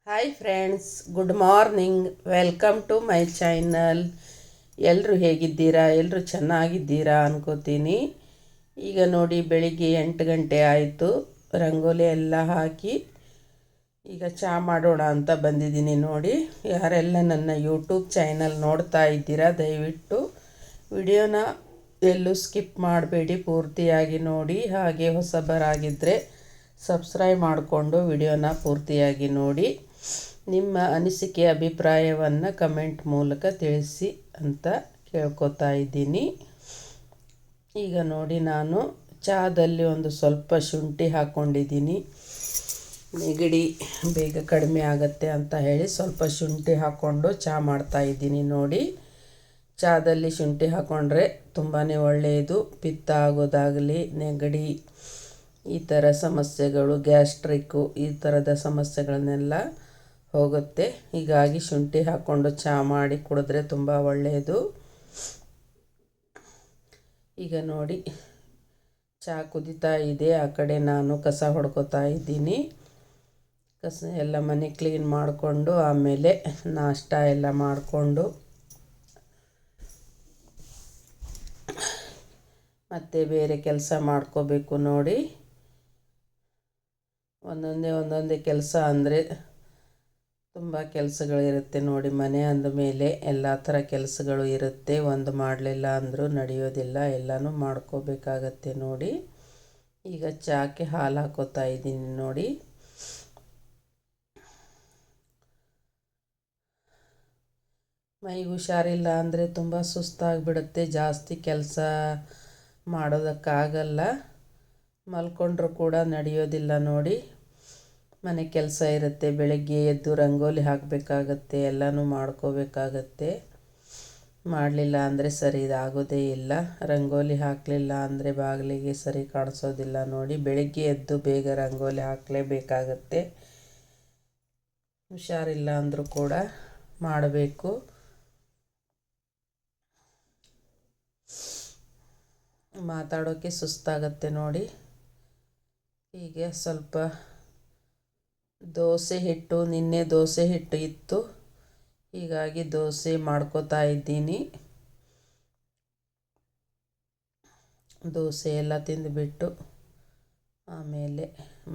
Hi friends, good morning. Welcome to my channel. ಎಲ್ಲರೂ ಹೇಗಿದ್ದೀರಾ? ಎಲ್ಲರೂ ಚೆನ್ನಾಗಿದ್ದೀರಾ ಅನ್ಕೋತೀನಿ. ಈಗ ನೋಡಿ, ಬೆಳಿಗ್ಗೆ 8 ಗಂಟೆ ಆಯಿತು. ರಂಗೋಲಿ ಎಲ್ಲ ಹಾಕಿ ಈಗ ಚಹಾ ಮಾಡೋಣ ಅಂತ ಬಂದಿದ್ದೀನಿ. ನೋಡಿ, ಯಾರೆಲ್ಲ ನನ್ನ ಯೂಟ್ಯೂಬ್ ಚಾನಲ್ ನೋಡ್ತಾ ಇದ್ದೀರಾ, ದಯವಿಟ್ಟು ವಿಡಿಯೋನ ಎಲ್ಲೂ ಸ್ಕಿಪ್ ಮಾಡಬೇಡಿ, ಪೂರ್ತಿಯಾಗಿ ನೋಡಿ. ಹಾಗೆ ಹೊಸಬರಾಗಿದ್ದರೆ ಸಬ್ಸ್ಕ್ರೈಬ್ ಮಾಡಿಕೊಂಡು ವಿಡಿಯೋನ ಪೂರ್ತಿಯಾಗಿ ನೋಡಿ. ನಿಮ್ಮ ಅನಿಸಿಕೆ ಅಭಿಪ್ರಾಯವನ್ನು ಕಮೆಂಟ್ ಮೂಲಕ ತಿಳಿಸಿ ಅಂತ ಕೇಳ್ಕೊತಾ ಇದ್ದೀನಿ. ಈಗ ನೋಡಿ, ನಾನು ಚಹಾದಲ್ಲಿ ಒಂದು ಸ್ವಲ್ಪ ಶುಂಠಿ ಹಾಕ್ಕೊಂಡಿದ್ದೀನಿ. ನೆಗಡಿ ಬೇಗ ಕಡಿಮೆ ಆಗುತ್ತೆ ಅಂತ ಹೇಳಿ ಸ್ವಲ್ಪ ಶುಂಠಿ ಹಾಕ್ಕೊಂಡು ಚಹಾ ಮಾಡ್ತಾಯಿದ್ದೀನಿ. ನೋಡಿ, ಚಹಾದಲ್ಲಿ ಶುಂಠಿ ಹಾಕ್ಕೊಂಡ್ರೆ ತುಂಬಾ ಒಳ್ಳೆಯದು. ಪಿತ್ತ ಆಗೋದಾಗಲಿ, ನೆಗಡಿ, ಈ ಥರ ಸಮಸ್ಯೆಗಳು, ಗ್ಯಾಸ್ಟ್ರಿಕ್ಕು, ಈ ಥರದ ಸಮಸ್ಯೆಗಳನ್ನೆಲ್ಲ ಹೋಗುತ್ತೆ. ಹೀಗಾಗಿ ಶುಂಠಿ ಹಾಕ್ಕೊಂಡು ಚಹಾ ಮಾಡಿ ಕುಡಿದ್ರೆ ತುಂಬ ಒಳ್ಳೆಯದು. ಈಗ ನೋಡಿ, ಚಹಾ ಕುದೀತಾ ಇದೆ. ಆ ಕಡೆ ನಾನು ಕಸ ಹೊಡ್ಕೋತಾ ಇದ್ದೀನಿ. ಕಸ ಎಲ್ಲ ಮನೆ ಕ್ಲೀನ್ ಮಾಡಿಕೊಂಡು ಆಮೇಲೆ ನಾಷ್ಟ ಎಲ್ಲ ಮಾಡಿಕೊಂಡು ಮತ್ತೆ ಬೇರೆ ಕೆಲಸ ಮಾಡ್ಕೋಬೇಕು. ನೋಡಿ, ಒಂದೊಂದೇ ಕೆಲಸ ಅಂದರೆ ತುಂಬ ಕೆಲಸಗಳಿರುತ್ತೆ. ನೋಡಿ, ಮನೆ ಅಂದಮೇಲೆ ಎಲ್ಲ ಥರ ಕೆಲಸಗಳು ಇರುತ್ತೆ. ಒಂದು ಮಾಡಲಿಲ್ಲ ಅಂದರೂ ನಡೆಯೋದಿಲ್ಲ, ಎಲ್ಲನೂ ಮಾಡ್ಕೋಬೇಕಾಗತ್ತೆ. ನೋಡಿ, ಈಗ ಚಹಾಕ್ಕೆ ಹಾಲು ಹಾಕೋತಾ ಇದ್ದೀನಿ. ನೋಡಿ, ಮೈಗೆ ಹುಷಾರಿಲ್ಲ ಅಂದರೆ ತುಂಬ ಸುಸ್ತಾಗಿಬಿಡುತ್ತೆ. ಜಾಸ್ತಿ ಕೆಲಸ ಮಾಡೋದಕ್ಕಾಗಲ್ಲ, ಮಲ್ಕೊಂಡ್ರೂ ಕೂಡ ನಡೆಯೋದಿಲ್ಲ. ನೋಡಿ, ಮನೆ ಕೆಲಸ ಇರುತ್ತೆ. ಬೆಳಗ್ಗೆ ಎದ್ದು ರಂಗೋಲಿ ಹಾಕಬೇಕಾಗತ್ತೆ, ಎಲ್ಲನೂ ಮಾಡ್ಕೋಬೇಕಾಗತ್ತೆ. ಮಾಡಲಿಲ್ಲ ಅಂದರೆ ಸರಿ ಇದಾಗೋದೇ ಇಲ್ಲ. ರಂಗೋಲಿ ಹಾಕಲಿಲ್ಲ ಅಂದರೆ ಬಾಗಿಲಿಗೆ ಸರಿ ಕಾಣಿಸೋದಿಲ್ಲ. ನೋಡಿ, ಬೆಳಗ್ಗೆ ಎದ್ದು ಬೇಗ ರಂಗೋಲಿ ಹಾಕಲೇಬೇಕಾಗತ್ತೆ. ಹುಷಾರಿಲ್ಲ ಅಂದರೂ ಕೂಡ ಮಾಡಬೇಕು. ಮಾತಾಡೋಕ್ಕೆ ಸುಸ್ತಾಗತ್ತೆ. ನೋಡಿ, ಹೀಗೆ ಸ್ವಲ್ಪ ದೋಸೆ ಹಿಟ್ಟು, ನಿನ್ನೆ ದೋಸೆ ಹಿಟ್ಟು ಇತ್ತು, ಹೀಗಾಗಿ ದೋಸೆ ಮಾಡ್ಕೋತಾ ಇದ್ದೀನಿ. ದೋಸೆ ಎಲ್ಲ ತಿಂದುಬಿಟ್ಟು ಆಮೇಲೆ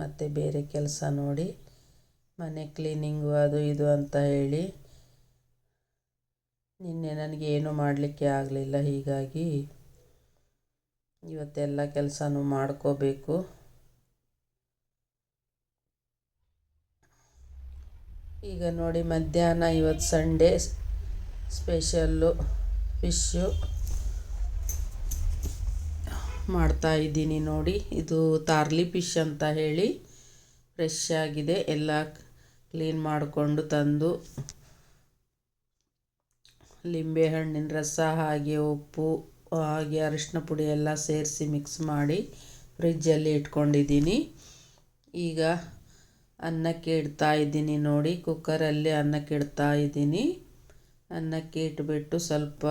ಮತ್ತೆ ಬೇರೆ ಕೆಲಸ. ನೋಡಿ, ಮನೆ ಕ್ಲೀನಿಂಗು ಅದು ಇದು ಅಂತ ಹೇಳಿ ನಿನ್ನೆ ನನಗೆ ಏನೂ ಮಾಡಲಿಕ್ಕೆ ಆಗಲಿಲ್ಲ. ಹೀಗಾಗಿ ಇವತ್ತೆಲ್ಲ ಕೆಲಸನೂ ಮಾಡ್ಕೋಬೇಕು. ಈಗ ನೋಡಿ, ಮಧ್ಯಾಹ್ನ ಇವತ್ತು ಸಂಡೇ ಸ್ಪೆಷಲ್ಲು ಫಿಶ್ಶು ಮಾಡ್ತಾಯಿದ್ದೀನಿ. ನೋಡಿ, ಇದು ತಾರ್ಲಿ ಫಿಶ್ ಅಂತ ಹೇಳಿ ಫ್ರೆಶ್ ಆಗಿದೆ. ಎಲ್ಲ ಕ್ಲೀನ್ ಮಾಡಿಕೊಂಡು ತಂದು ಲಿಂಬೆಹಣ್ಣಿನ ರಸ ಹಾಗೆ ಉಪ್ಪು ಹಾಗೆ ಅರಿಶಿನ ಪುಡಿ ಎಲ್ಲ ಸೇರಿಸಿ ಮಿಕ್ಸ್ ಮಾಡಿ ಫ್ರಿಜ್ಜಲ್ಲಿ ಇಟ್ಕೊಂಡಿದ್ದೀನಿ. ಈಗ ಅನ್ನಕ್ಕೆ ಇಡ್ತಾ ಇದ್ದೀನಿ. ನೋಡಿ, ಕುಕ್ಕರಲ್ಲಿ ಅನ್ನಕ್ಕೆ ಇಡ್ತಾ ಇದ್ದೀನಿ. ಅನ್ನಕ್ಕೆ ಇಟ್ಬಿಟ್ಟು ಸ್ವಲ್ಪ,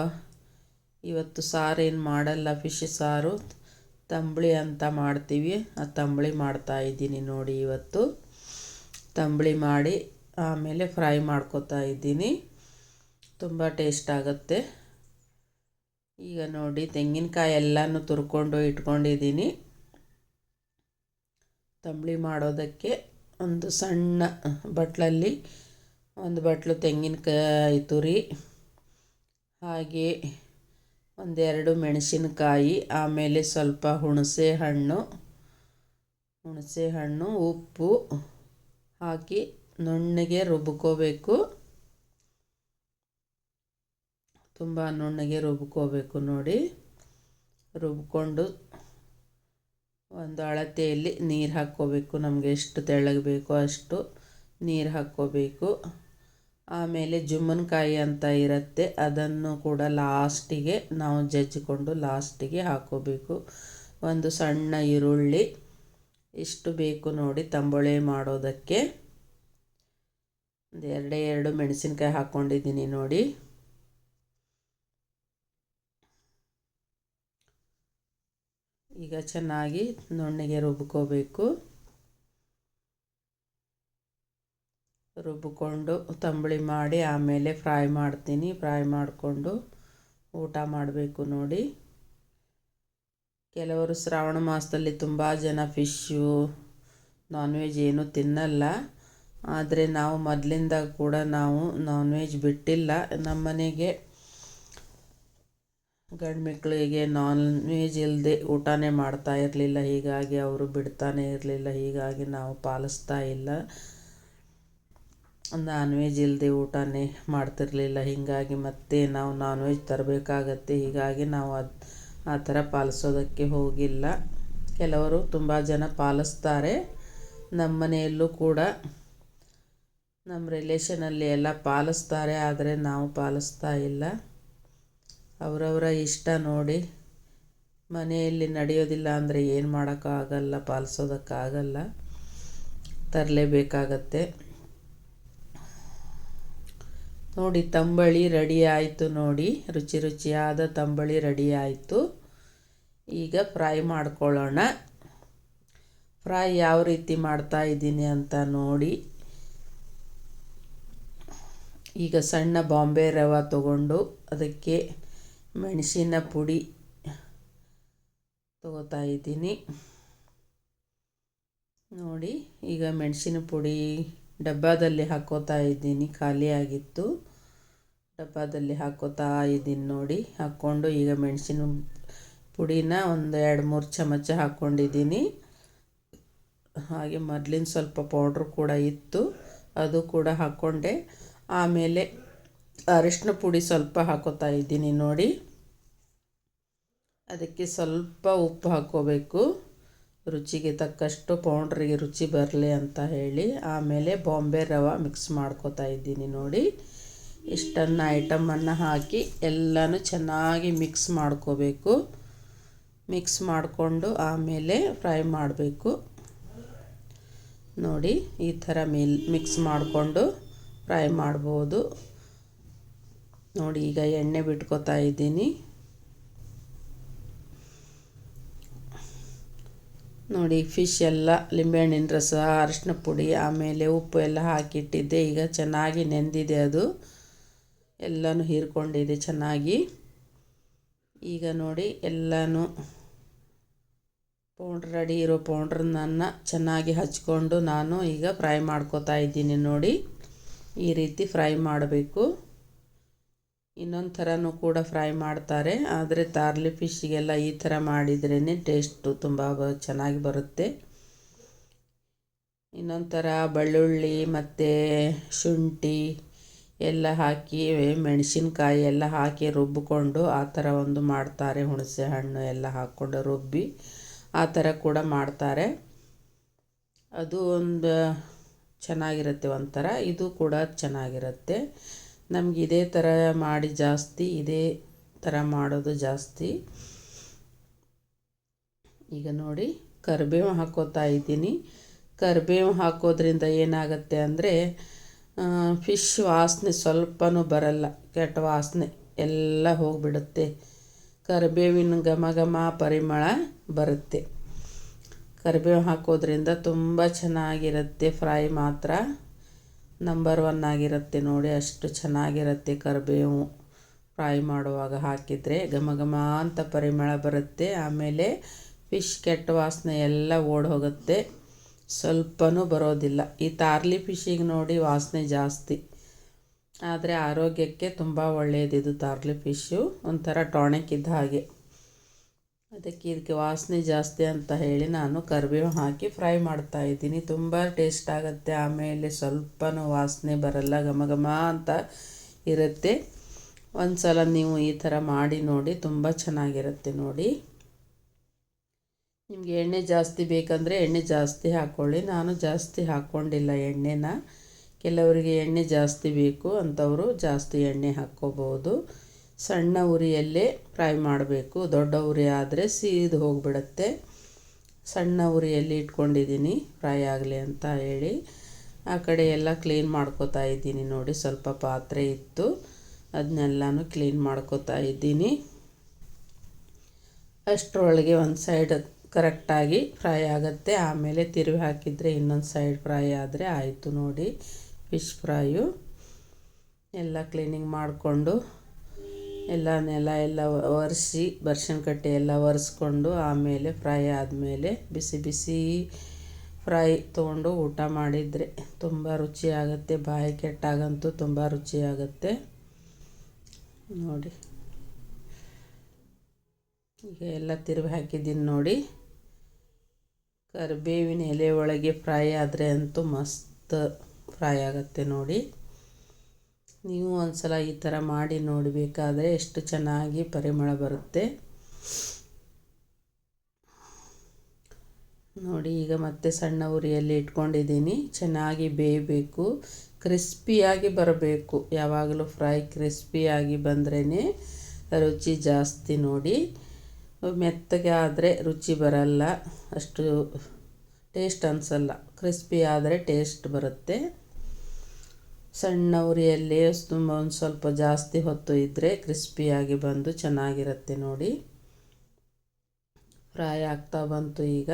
ಇವತ್ತು ಸಾರೇನು ಮಾಡಲ್ಲ, ಫಿಶ್ ಸಾರು ತಂಬಳಿ ಅಂತ ಮಾಡ್ತೀವಿ, ಆ ತಂಬಳಿ ಮಾಡ್ತಾಯಿದ್ದೀನಿ. ನೋಡಿ, ಇವತ್ತು ತಂಬಳಿ ಮಾಡಿ ಆಮೇಲೆ ಫ್ರೈ ಮಾಡ್ಕೋತಾ ಇದ್ದೀನಿ. ತುಂಬ ಟೇಸ್ಟ್ ಆಗುತ್ತೆ. ಈಗ ನೋಡಿ, ತೆಂಗಿನಕಾಯಿ ಎಲ್ಲನೂ ತುರ್ಕೊಂಡು ಇಟ್ಕೊಂಡಿದ್ದೀನಿ. ತಂಬಳಿ ಮಾಡೋದಕ್ಕೆ ಒಂದು ಸಣ್ಣ ಬಟ್ಲಲ್ಲಿ ಒಂದು ಬಟ್ಲು ತೆಂಗಿನಕಾಯಿ ತುರಿ, ಹಾಗೆ ಒಂದೆರಡು ಮೆಣಸಿನಕಾಯಿ, ಆಮೇಲೆ ಸ್ವಲ್ಪ ಹುಣಸೆ ಹಣ್ಣು, ಉಪ್ಪು ಹಾಕಿ ನುಣ್ಣಗೆ ರುಬ್ಕೋಬೇಕು. ತುಂಬ ನುಣ್ಣಗೆ ರುಬ್ಕೋಬೇಕು. ನೋಡಿ, ರುಬ್ಕೊಂಡು ಒಂದು ಅಳತೆಯಲ್ಲಿ ನೀರು ಹಾಕ್ಕೋಬೇಕು. ನಮಗೆ ಎಷ್ಟು ತೆಳ್ಳಗೆ ಬೇಕೋ ಅಷ್ಟು ನೀರು ಹಾಕ್ಕೋಬೇಕು. ಆಮೇಲೆ ಜುಮ್ಮನಕಾಯಿ ಅಂತ ಇರುತ್ತೆ, ಅದನ್ನು ಕೂಡ ಲಾಸ್ಟಿಗೆ ನಾವು ಜಜ್ಜಿಕೊಂಡು ಲಾಸ್ಟಿಗೆ ಹಾಕ್ಕೋಬೇಕು. ಒಂದು ಸಣ್ಣ ಈರುಳ್ಳಿ, ಇಷ್ಟು ಬೇಕು ನೋಡಿ ತಂಬಳಿ ಮಾಡೋದಕ್ಕೆ. ಒಂದು ಎರಡು ಮೆಣಸಿನ್ಕಾಯಿ ಹಾಕ್ಕೊಂಡಿದ್ದೀನಿ. ನೋಡಿ, ಈಗ ಚೆನ್ನಾಗಿ ನುಣ್ಣಗೆ ರುಬ್ಕೋಬೇಕು. ರುಬ್ಬಿಕೊಂಡು ತಂಬುಳಿ ಮಾಡಿ ಆಮೇಲೆ ಫ್ರೈ ಮಾಡ್ತೀನಿ. ಫ್ರೈ ಮಾಡಿಕೊಂಡು ಊಟ ಮಾಡಬೇಕು ನೋಡಿ. ಕೆಲವರು ಶ್ರಾವಣ ಮಾಸದಲ್ಲಿ ತುಂಬ ಜನ ಫಿಶ್ಶು ನಾನ್ ವೆಜ್ ಏನೂ ತಿನ್ನಲ್ಲ. ಆದರೆ ನಾವು ಮೊದಲಿಂದ ಕೂಡ ನಾವು ನಾನ್ ವೆಜ್ ಬಿಟ್ಟಿಲ್ಲ. ನಮ್ಮ ಮನೆಗೆ ಗಂಡು ಮಕ್ಕಳಿಗೆ ನಾನ್ ವೆಜ್ ಇಲ್ಲದೆ ಊಟನೇ ಮಾಡ್ತಾ ಇರಲಿಲ್ಲ. ಹೀಗಾಗಿ ಅವರು ಬಿಡ್ತಾನೆ ಇರಲಿಲ್ಲ. ಹೀಗಾಗಿ ನಾವು ಪಾಲಿಸ್ತಾ ಇಲ್ಲ. ನಾನ್ ವೆಜ್ ಇಲ್ಲದೆ ಊಟನೇ ಮಾಡ್ತಿರಲಿಲ್ಲ. ಹೀಗಾಗಿ ಮತ್ತೆ ನಾವು ನಾನ್ ವೆಜ್ ತರಬೇಕಾಗತ್ತೆ. ಹೀಗಾಗಿ ನಾವು ಆ ಥರ ಪಾಲಿಸೋದಕ್ಕೆ ಹೋಗಿಲ್ಲ. ಕೆಲವರು ತುಂಬ ಜನ ಪಾಲಿಸ್ತಾರೆ. ನಮ್ಮ ಮನೆಯಲ್ಲೂ ಕೂಡ ನಮ್ಮ ರಿಲೇಷನಲ್ಲಿ ಎಲ್ಲ ಪಾಲಿಸ್ತಾರೆ. ಆದರೆ ನಾವು ಪಾಲಿಸ್ತಾ ಇಲ್ಲ. ಅವರವರ ಇಷ್ಟ ನೋಡಿ. ಮನೆಯಲ್ಲಿ ನಡೆಯೋದಿಲ್ಲ ಅಂದರೆ ಏನು ಮಾಡೋಕ್ಕಾಗಲ್ಲ, ಪಾಲಿಸೋದಕ್ಕಾಗಲ್ಲ, ತರಲೇಬೇಕಾಗತ್ತೆ ನೋಡಿ. ತಂಬಳಿ ರೆಡಿ ಆಯಿತು ನೋಡಿ. ರುಚಿ ರುಚಿಯಾದ ತಂಬಳಿ ರೆಡಿ ಆಯಿತು. ಈಗ ಫ್ರೈ ಮಾಡ್ಕೊಳ್ಳೋಣ. ಫ್ರೈ ಯಾವ ರೀತಿ ಮಾಡ್ತಾ ಇದ್ದೀನಿ ಅಂತ ನೋಡಿ. ಈಗ ಸಣ್ಣ ಬಾಂಬೆ ರವೆ ತಗೊಂಡು ಅದಕ್ಕೆ ಮೆಣಸಿನ ಪುಡಿ ತಗೋತಾ ಇದ್ದೀನಿ ನೋಡಿ. ಈಗ ಮೆಣಸಿನ ಪುಡಿ ಡಬ್ಬದಲ್ಲಿ ಹಾಕ್ಕೋತಾ ಇದ್ದೀನಿ. ಖಾಲಿಯಾಗಿತ್ತು, ಡಬ್ಬದಲ್ಲಿ ಹಾಕ್ಕೋತಾ ಇದ್ದೀನಿ ನೋಡಿ. ಹಾಕ್ಕೊಂಡು ಈಗ ಮೆಣಸಿನ ಪುಡಿನ ಒಂದು 2-3 ಚಮಚ ಹಾಕ್ಕೊಂಡಿದ್ದೀನಿ. ಹಾಗೆ ಮೊದಲಿನ ಸ್ವಲ್ಪ ಪೌಡ್ರು ಕೂಡ ಇತ್ತು, ಅದು ಕೂಡ ಹಾಕ್ಕೊಂಡೆ. ಆಮೇಲೆ ಅರಿಶಿನ ಪುಡಿ ಸ್ವಲ್ಪ ಹಾಕ್ಕೋತಾ ಇದ್ದೀನಿ ನೋಡಿ. ಅದಕ್ಕೆ ಸ್ವಲ್ಪ ಉಪ್ಪು ಹಾಕ್ಕೋಬೇಕು, ರುಚಿಗೆ ತಕ್ಕಷ್ಟು, ಪೌಡ್ರಿಗೆ ರುಚಿ ಬರಲಿ ಅಂತ ಹೇಳಿ. ಆಮೇಲೆ ಬಾಂಬೆ ರವೆ ಮಿಕ್ಸ್ ಮಾಡ್ಕೋತಾ ಇದ್ದೀನಿ ನೋಡಿ. ಇಷ್ಟನ್ನು ಐಟಮನ್ನು ಹಾಕಿ ಎಲ್ಲನೂ ಚೆನ್ನಾಗಿ ಮಿಕ್ಸ್ ಮಾಡ್ಕೋಬೇಕು. ಮಿಕ್ಸ್ ಮಾಡಿಕೊಂಡು ಆಮೇಲೆ ಫ್ರೈ ಮಾಡಬೇಕು ನೋಡಿ. ಈ ಥರ ಮಿಕ್ಸ್ ಮಾಡಿಕೊಂಡು ಫ್ರೈ ಮಾಡ್ಬೋದು ನೋಡಿ. ಈಗ ಎಣ್ಣೆ ಬಿಟ್ಕೋತಾ ಇದ್ದೀನಿ ನೋಡಿ. ಫಿಶ್ ಎಲ್ಲ ಲಿಂಬೆಹಣ್ಣಿನ ರಸ, ಅರಿಶಿನ ಪುಡಿ, ಆಮೇಲೆ ಉಪ್ಪು ಎಲ್ಲ ಹಾಕಿಟ್ಟಿದ್ದೆ. ಈಗ ಚೆನ್ನಾಗಿ ನೆಂದಿದೆ, ಅದು ಎಲ್ಲನೂ ಹೀರ್ಕೊಂಡಿದೆ ಚೆನ್ನಾಗಿ. ಈಗ ನೋಡಿ ಎಲ್ಲನೂ ರೆಡಿ ಇರೋ ಪೌಡ್ರನ್ನ ಚೆನ್ನಾಗಿ ಹಚ್ಕೊಂಡು ನಾನು ಈಗ ಫ್ರೈ ಮಾಡ್ಕೋತಾ ಇದ್ದೀನಿ ನೋಡಿ. ಈ ರೀತಿ ಫ್ರೈ ಮಾಡಬೇಕು. ಇನ್ನೊಂದು ಥರನೂ ಕೂಡ ಫ್ರೈ ಮಾಡ್ತಾರೆ, ಆದರೆ ತಾರ್ಲಿ ಫಿಶ್ಗೆಲ್ಲ ಈ ಥರ ಮಾಡಿದ್ರೇ ಟೇಸ್ಟು ತುಂಬ ಚೆನ್ನಾಗಿ ಬರುತ್ತೆ. ಇನ್ನೊಂದು ಥರ ಬೆಳ್ಳುಳ್ಳಿ ಮತ್ತು ಶುಂಠಿ ಎಲ್ಲ ಹಾಕಿ, ಮೆಣಸಿನ್ಕಾಯಿ ಎಲ್ಲ ಹಾಕಿ ರುಬ್ಬಿಕೊಂಡು ಆ ಥರ ಒಂದು ಮಾಡ್ತಾರೆ. ಹುಣಸೆ ಹಣ್ಣು ಎಲ್ಲ ಹಾಕ್ಕೊಂಡು ರುಬ್ಬಿ ಆ ಥರ ಕೂಡ ಮಾಡ್ತಾರೆ. ಅದು ಒಂದು ಚೆನ್ನಾಗಿರುತ್ತೆ ಒಂಥರ. ಇದು ಕೂಡ ಚೆನ್ನಾಗಿರುತ್ತೆ. ನಮ್ಗೆ ಇದೇ ಥರ ಮಾಡಿ ಜಾಸ್ತಿ, ಇದೇ ಥರ ಮಾಡೋದು ಜಾಸ್ತಿ. ಈಗ ನೋಡಿ ಕರಿಬೇವು ಹಾಕ್ಕೋತಾ ಇದ್ದೀನಿ. ಕರಿಬೇವು ಹಾಕೋದ್ರಿಂದ ಏನಾಗುತ್ತೆ ಅಂದರೆ ಫಿಶ್ ವಾಸನೆ ಸ್ವಲ್ಪನೂ ಬರಲ್ಲ, ಕೆಟ್ಟ ವಾಸನೆ ಎಲ್ಲ ಹೋಗಿಬಿಡುತ್ತೆ. ಕರಿಬೇವಿನ ಘಮ ಘಮ ಪರಿಮಳ ಬರುತ್ತೆ. ಕರಿಬೇವು ಹಾಕೋದ್ರಿಂದ ತುಂಬ ಚೆನ್ನಾಗಿರುತ್ತೆ. ಫ್ರೈ ಮಾತ್ರ ನಂಬರ್ 1 ಆಗಿರುತ್ತೆ ನೋಡಿ. ಅಷ್ಟು ಚೆನ್ನಾಗಿರುತ್ತೆ ಕರಿಬೇವು ಫ್ರೈ ಮಾಡುವಾಗ ಹಾಕಿದರೆ. ಘಮ ಘಮ ಅಂತ ಪರಿಮಳ ಬರುತ್ತೆ. ಆಮೇಲೆ ಫಿಶ್ ಕೆಟ್ಟ ವಾಸನೆ ಎಲ್ಲ ಓಡಿ ಹೋಗುತ್ತೆ, ಸ್ವಲ್ಪನೂ ಬರೋದಿಲ್ಲ. ಈ ತಾರ್ಲಿ ಫಿಶ್ಶಿಗೆ ನೋಡಿ ವಾಸನೆ ಜಾಸ್ತಿ, ಆದರೆ ಆರೋಗ್ಯಕ್ಕೆ ತುಂಬ ಒಳ್ಳೆಯದಿದು ತಾರ್ಲಿ ಫಿಶ್ಶು. ಒಂಥರ ಟಾನಿಕ್ ಇದ್ದ ಹಾಗೆ. ಅದಕ್ಕೆ ಇದಕ್ಕೆ ವಾಸನೆ ಜಾಸ್ತಿ ಅಂತ ಹೇಳಿ ನಾನು ಕರಿಬೇವು ಹಾಕಿ ಫ್ರೈ ಮಾಡ್ತಾಯಿದ್ದೀನಿ. ತುಂಬ ಟೇಸ್ಟ್ ಆಗುತ್ತೆ. ಆಮೇಲೆ ಸ್ವಲ್ಪನೂ ವಾಸನೆ ಬರಲ್ಲ, ಘಮ ಘಮ ಅಂತ ಇರುತ್ತೆ. ಒಂದು ಸಲ ನೀವು ಈ ಥರ ಮಾಡಿ ನೋಡಿ, ತುಂಬ ಚೆನ್ನಾಗಿರುತ್ತೆ ನೋಡಿ. ನಿಮಗೆ ಎಣ್ಣೆ ಜಾಸ್ತಿ ಬೇಕಂದರೆ ಎಣ್ಣೆ ಜಾಸ್ತಿ ಹಾಕ್ಕೊಳ್ಳಿ. ನಾನು ಜಾಸ್ತಿ ಹಾಕ್ಕೊಂಡಿಲ್ಲ ಎಣ್ಣೆನ. ಕೆಲವರಿಗೆ ಎಣ್ಣೆ ಜಾಸ್ತಿ ಬೇಕು ಅಂಥವರು ಜಾಸ್ತಿ ಎಣ್ಣೆ ಹಾಕ್ಕೋಬೋದು. ಸಣ್ಣ ಉರಿಯಲ್ಲೇ ಫ್ರೈ ಮಾಡಬೇಕು. ದೊಡ್ಡ ಉರಿ ಆದರೆ ಸೀದು ಹೋಗಿಬಿಡುತ್ತೆ. ಸಣ್ಣ ಉರಿಯಲ್ಲಿ ಇಟ್ಕೊಂಡಿದ್ದೀನಿ ಫ್ರೈ ಆಗಲಿ ಅಂತ ಹೇಳಿ. ಆ ಕಡೆ ಎಲ್ಲ ಕ್ಲೀನ್ ಮಾಡ್ಕೋತಾ ಇದ್ದೀನಿ ನೋಡಿ. ಸ್ವಲ್ಪ ಪಾತ್ರೆ ಇತ್ತು, ಅದನ್ನೆಲ್ಲನೂ ಕ್ಲೀನ್ ಮಾಡ್ಕೋತಾ ಇದ್ದೀನಿ. ಅಷ್ಟರೊಳಗೆ ಒಂದು ಸೈಡ್ ಕರೆಕ್ಟಾಗಿ ಫ್ರೈ ಆಗುತ್ತೆ. ಆಮೇಲೆ ತಿರುವಿ ಹಾಕಿದರೆ ಇನ್ನೊಂದು ಸೈಡ್ ಫ್ರೈ ಆದರೆ ಆಯಿತು ನೋಡಿ. Fish fry. ಎಲ್ಲ ಕ್ಲೀನಿಂಗ್ ಮಾಡಿಕೊಂಡು ಎಲ್ಲ ನೆಲ ಎಲ್ಲ ಒರೆಸಿ ಬರ್ಶನ್ ಕಟ್ಟೆ ಎಲ್ಲ ಒರೆಸ್ಕೊಂಡು ಆಮೇಲೆ ಫ್ರೈ ಆದಮೇಲೆ ಬಿಸಿ ಬಿಸಿ ಫ್ರೈ ತೊಗೊಂಡು ಊಟ ಮಾಡಿದರೆ ತುಂಬ ರುಚಿಯಾಗುತ್ತೆ. ಬಾಯಿ ಕೆಟ್ಟಾಗಂತೂ ತುಂಬ ರುಚಿಯಾಗುತ್ತೆ ನೋಡಿ. ಈಗ ಎಲ್ಲ ತಿರುವಿ ಹಾಕಿದ್ದೀನಿ ನೋಡಿ. ಕರಿಬೇವಿನ ಎಲೆ ಒಳಗೆ ಫ್ರೈ ಆದರೆ ಅಂತೂ ಮಸ್ತ್ ಫ್ರೈ ಆಗುತ್ತೆ ನೋಡಿ. ನೀವು ಒಂದು ಸಲ ಈ ಥರ ಮಾಡಿ ನೋಡಬೇಕಾದ್ರೆ ಎಷ್ಟು ಚೆನ್ನಾಗಿ ಪರಿಮಳ ಬರುತ್ತೆ ನೋಡಿ. ಈಗ ಮತ್ತೆ ಸಣ್ಣ ಉರಿಯಲ್ಲಿ ಇಟ್ಕೊಂಡಿದ್ದೀನಿ. ಚೆನ್ನಾಗಿ ಬೇಯಬೇಕು, ಕ್ರಿಸ್ಪಿಯಾಗಿ ಬರಬೇಕು. ಯಾವಾಗಲೂ ಫ್ರೈ ಕ್ರಿಸ್ಪಿಯಾಗಿ ಬಂದ್ರೇ ರುಚಿ ಜಾಸ್ತಿ ನೋಡಿ. ಮೆತ್ತಗೆ ಆದರೆ ರುಚಿ ಬರಲ್ಲ, ಅಷ್ಟು ಟೇಸ್ಟ್ ಅನಿಸಲ್ಲ. ಕ್ರಿಸ್ಪಿ ಆದರೆ ಟೇಸ್ಟ್ ಬರುತ್ತೆ. ಸಣ್ಣ ಉರಿಯಲ್ಲಿ ತುಂಬ ಒಂದು ಸ್ವಲ್ಪ ಜಾಸ್ತಿ ಹೊತ್ತು ಇದ್ದರೆ ಕ್ರಿಸ್ಪಿಯಾಗಿ ಬಂದು ಚೆನ್ನಾಗಿರುತ್ತೆ ನೋಡಿ. ಫ್ರೈ ಆಗ್ತಾ ಬಂತು. ಈಗ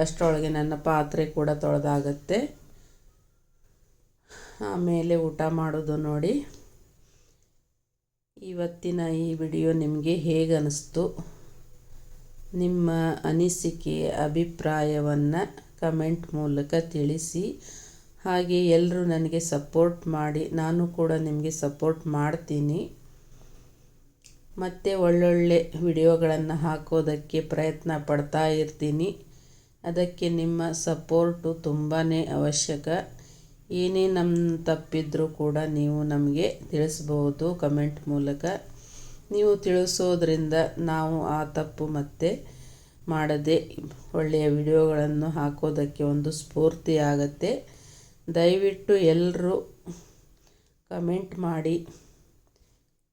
ಅಷ್ಟರೊಳಗೆ ನನ್ನ ಪಾತ್ರೆ ಕೂಡ ತೊಳೆದಾಗತ್ತೆ. ಆಮೇಲೆ ಊಟ ಮಾಡೋದು ನೋಡಿ. ಇವತ್ತಿನ ಈ ವಿಡಿಯೋ ನಿಮಗೆ ಹೇಗೆ ಅನ್ನಿಸ್ತು? ನಿಮ್ಮ ಅನಿಸಿಕೆ ಅಭಿಪ್ರಾಯವನ್ನು ಕಮೆಂಟ್ ಮೂಲಕ ತಿಳಿಸಿ. ಹಾಗೆ ಎಲ್ಲರೂ ನನಗೆ ಸಪೋರ್ಟ್ ಮಾಡಿ, ನಾನು ಕೂಡ ನಿಮಗೆ ಸಪೋರ್ಟ್ ಮಾಡ್ತೀನಿ. ಮತ್ತು ಒಳ್ಳೊಳ್ಳೆ ವಿಡಿಯೋಗಳನ್ನು ಹಾಕೋದಕ್ಕೆ ಪ್ರಯತ್ನ ಪಡ್ತಾ ಇರ್ತೀನಿ. ಅದಕ್ಕೆ ನಿಮ್ಮ ಸಪೋರ್ಟು ತುಂಬಾ ಅವಶ್ಯಕ. ಏನೇ ನಮ್ಮ ತಪ್ಪಿದ್ರೂ ಕೂಡ ನೀವು ನಮಗೆ ತಿಳಿಸ್ಬೋದು ಕಮೆಂಟ್ ಮೂಲಕ. ನೀವು ತಿಳಿಸೋದ್ರಿಂದ ನಾವು ಆ ತಪ್ಪು ಮತ್ತೆ ಮಾಡದೆ ಒಳ್ಳೆಯ ವಿಡಿಯೋಗಳನ್ನು ಹಾಕೋದಕ್ಕೆ ಒಂದು ಸ್ಫೂರ್ತಿ ಆಗುತ್ತೆ. ದಯವಿಟ್ಟು ಎಲ್ಲರೂ ಕಮೆಂಟ್ ಮಾಡಿ.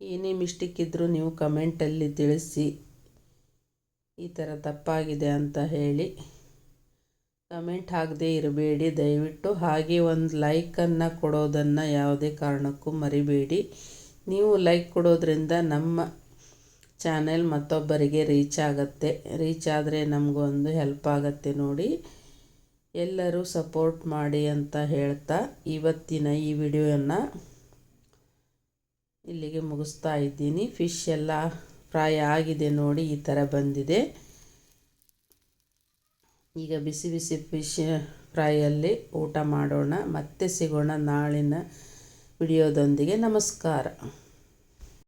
ಏನೇ ಮಿಸ್ಟೇಕ್ ಇದ್ದರೂ ನೀವು ಕಮೆಂಟಲ್ಲಿ ತಿಳಿಸಿ, ಈ ಥರ ತಪ್ಪಾಗಿದೆ ಅಂತ ಹೇಳಿ. ಕಮೆಂಟ್ ಹಾಕದೇ ಇರಬೇಡಿ ದಯವಿಟ್ಟು. ಹಾಗೆ ಒಂದು ಲೈಕನ್ನು ಕೊಡೋದನ್ನು ಯಾವುದೇ ಕಾರಣಕ್ಕೂ ಮರಿಬೇಡಿ. ನೀವು ಲೈಕ್ ಕೊಡೋದ್ರಿಂದ ನಮ್ಮ ಚಾನೆಲ್ ಮತ್ತೊಬ್ಬರಿಗೆ ರೀಚ್ ಆಗುತ್ತೆ. ರೀಚ್ ಆದರೆ ನಮಗೊಂದು ಹೆಲ್ಪ್ ಆಗುತ್ತೆ ನೋಡಿ. ಎಲ್ಲರೂ ಸಪೋರ್ಟ್ ಮಾಡಿ ಅಂತ ಹೇಳ್ತಾ ಇವತ್ತಿನ ಈ ವಿಡಿಯೋನ ಇಲ್ಲಿಗೆ ಮುಗಿಸ್ತಾ ಇದ್ದೀನಿ. ಫಿಶ್ ಎಲ್ಲ ಫ್ರೈ ಆಗಿದೆ ನೋಡಿ, ಈ ಥರ ಬಂದಿದೆ. ಈಗ ಬಿಸಿ ಬಿಸಿ ಫಿಶ್ ಫ್ರೈಯಲ್ಲಿ ಊಟ ಮಾಡೋಣ. ಮತ್ತೆ ಸಿಗೋಣ ನಾಳಿನ ವಿಡಿಯೋದೊಂದಿಗೆ. ನಮಸ್ಕಾರ.